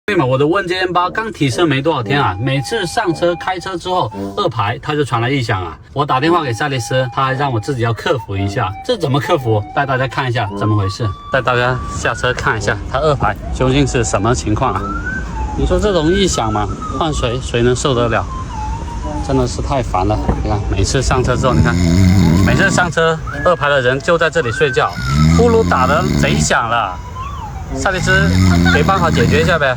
对嘛，我的问界面包刚提升没多少天啊，每次上车开车之后，2排它就传来异响啊。我打电话给赛力斯，他还让我自己要克服一下，这怎么克服？带大家看一下怎么回事，带大家下车看一下它2排究竟是什么情况啊？你说这种异响嘛，换谁能受得了？真的是太烦了。你看，每次上车之后，你看，每次上车2排的人就在这里睡觉，呼噜打得贼响了。赛力斯给办法解决一下呗。